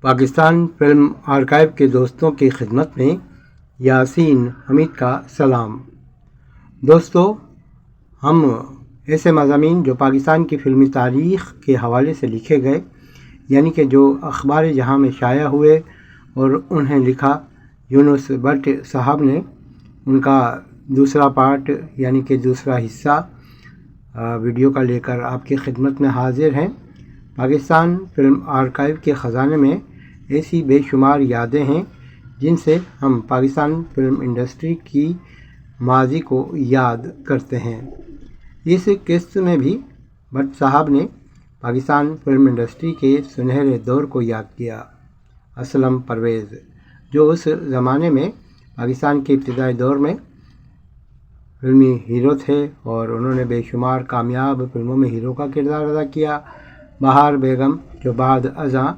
Pakistan film archive کے دوستوں کی خدمت میں یاسین حمید کا سلام۔ دوستو، ہم ایسے مضامین جو پاکستان کی فلمی تاریخ کے حوالے سے لکھے گئے، یعنی کہ جو اخبار جہاں میں شائع ہوئے اور انہیں لکھا یونس بٹ صاحب نے، ان کا دوسرا پارٹ یعنی کہ دوسرا حصہ ویڈیو کا لے کر آپ کی خدمت میں حاضر ہیں۔ پاکستان فلم آرکائیو کے خزانے میں ایسی بے شمار یادیں ہیں جن سے ہم پاکستان فلم انڈسٹری کی ماضی کو یاد کرتے ہیں۔ اس قسط میں بھی بٹ صاحب نے پاکستان فلم انڈسٹری کے سنہرے دور کو یاد کیا۔ اسلم پرویز، جو اس زمانے میں پاکستان کے ابتدائی دور میں فلمی ہیرو تھے اور انہوں نے بے شمار کامیاب فلموں میں ہیرو کا کردار ادا کیا۔ بہار بیگم، جو بعد ازاں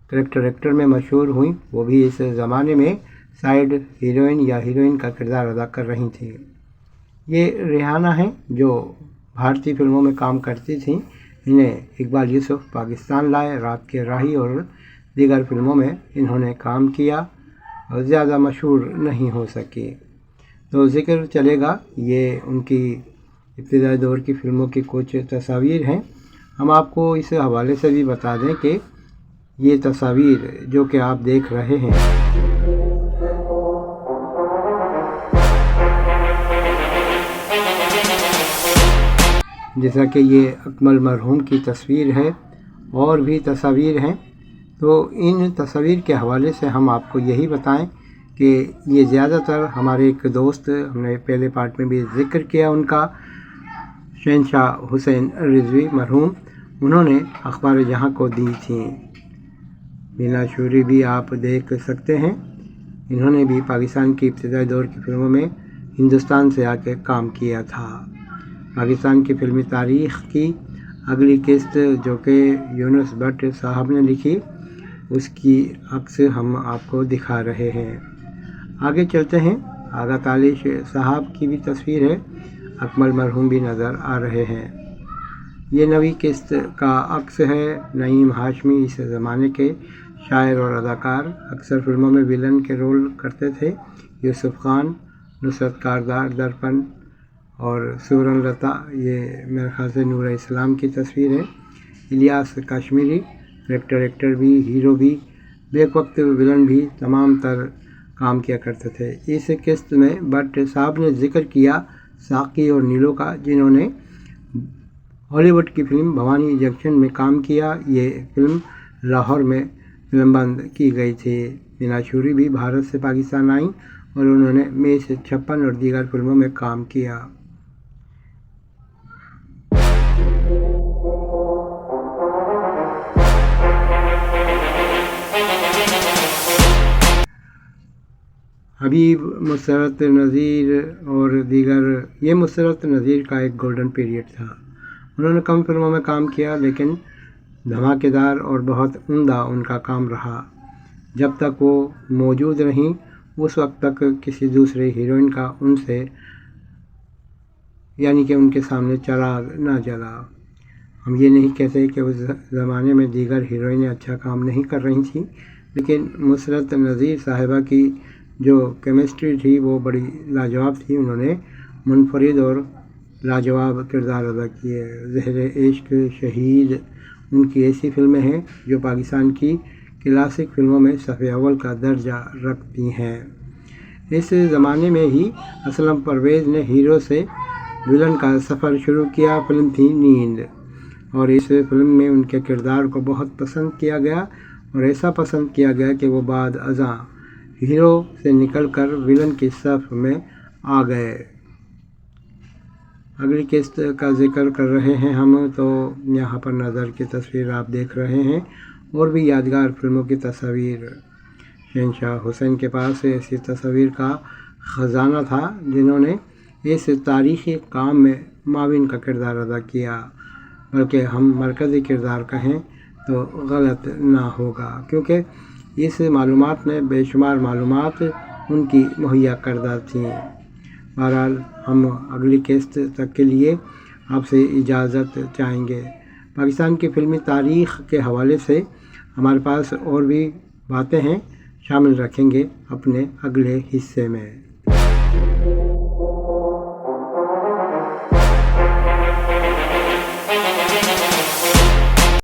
کریکٹر ایکٹر میں مشہور ہوئیں، وہ بھی اس زمانے میں سائیڈ ہیروئن یا ہیروئن کا کردار ادا کر رہی تھیں۔ یہ ریحانہ ہیں جو بھارتی فلموں میں کام کرتی تھیں۔ انہیں اقبال یوسف پاکستان لائے، رات کے راہی اور دیگر فلموں میں انہوں نے کام کیا اور زیادہ مشہور نہیں ہو سکی، تو ذکر چلے گا۔ یہ ان کی ابتدائی دور کی فلموں کی کچھ تصاویر ہیں۔ ہم آپ کو اس حوالے سے بھی بتا دیں کہ یہ تصاویر جو کہ آپ دیکھ رہے ہیں، جیسا کہ یہ اکمل مرحوم کی تصویر ہے اور بھی تصاویر ہیں، تو ان تصاویر کے حوالے سے ہم آپ کو یہی بتائیں کہ یہ زیادہ تر ہمارے ایک دوست، ہم نے پہلے پارٹ میں بھی ذکر کیا ان کا، شہنشاہ حسین رضوی مرحوم، انہوں نے اخبار جہاں کو دی تھیں۔ مینا شوری بھی آپ دیکھ سکتے ہیں، انہوں نے بھی پاکستان کی ابتدائی دور کی فلموں میں ہندوستان سے آ کے کام کیا تھا۔ پاکستان کی فلمی تاریخ کی اگلی قسط جو کہ یونس بٹ صاحب نے لکھی، اس کی عکس ہم آپ کو دکھا رہے ہیں۔ آگے چلتے ہیں۔ آغا تالیش صاحب کی بھی تصویر ہے، اکمل مرحوم بھی نظر آ رہے ہیں۔ یہ نویں قسط کا عکس ہے۔ نعیم ہاشمی اس زمانے کے شاعر اور اداکار، اکثر فلموں میں ویلن کے رول کرتے تھے۔ یوسف خان، نصرت کردار درپن اور سورن لتا، یہ میرے خیال سے نور اسلام کی تصویر ہے۔ الیاس کشمیری، کریکٹر ایکٹر بھی، ہیرو بھی، بیک وقت ویلن بھی، تمام تر کام کیا کرتے تھے۔ اس قسط میں بٹ صاحب نے ذکر کیا ساقی اور نیلو کا، جنہوں نے ہالی ووڈ کی فلم بھوانی جنکشن میں کام کیا۔ یہ فلم لاہور میں فلم بند کی گئی تھی۔ مینا شوری بھی بھارت سے پاکستان آئیں اور انہوں نے میش 56 اور دیگر فلموں میں کام کیا۔ حبیب، مسرت نذیر اور دیگر، یہ مسرت نذیر کا ایک گولڈن پیریڈ تھا۔ انہوں نے کم فلموں میں کام کیا لیکن دھماکے دار اور بہت عمدہ ان کا کام رہا۔ جب تک وہ موجود رہیں اس وقت تک کسی دوسرے ہیروئن کا ان سے یعنی کہ ان کے سامنے چراغ نہ جلا۔ ہم یہ نہیں کہتے کہ اس زمانے میں دیگر ہیروئنیں اچھا کام نہیں کر رہی تھیں، لیکن مسرت نذیر صاحبہ کی جو کیمسٹری تھی وہ بڑی لاجواب تھی۔ انہوں نے منفرد اور لاجواب کردار ادا کیے۔ زہر عشق، شہید، ان کی ایسی فلمیں ہیں جو پاکستان کی کلاسک فلموں میں صف اول کا درجہ رکھتی ہیں۔ اس زمانے میں ہی اسلم پرویز نے ہیرو سے ویلن کا سفر شروع کیا۔ فلم تھی نیند، اور اس فلم میں ان کے کردار کو بہت پسند کیا گیا، اور ایسا پسند کیا گیا کہ وہ بعد ازاں ہیرو سے نکل کر ویلن کی صف میں آ گئے۔ اگلی قسط کا ذکر کر رہے ہیں ہم، تو یہاں پر نظر کی تصویر آپ دیکھ رہے ہیں اور بھی یادگار فلموں کی تصاویر۔ شہنشاہ حسین کے پاس ایسی تصاویر کا خزانہ تھا جنہوں نے اس تاریخی کام میں معاون کا کردار ادا کیا، بلکہ ہم مرکزی کردار کہیں تو غلط نہ ہوگا، کیونکہ اس معلومات میں بے شمار معلومات ان کی مہیا کردہ تھیں۔ بہرحال ہم اگلی قسط تک کے لیے آپ سے اجازت چاہیں گے۔ پاکستان کی فلمی تاریخ کے حوالے سے ہمارے پاس اور بھی باتیں ہیں، شامل رکھیں گے اپنے اگلے حصے میں۔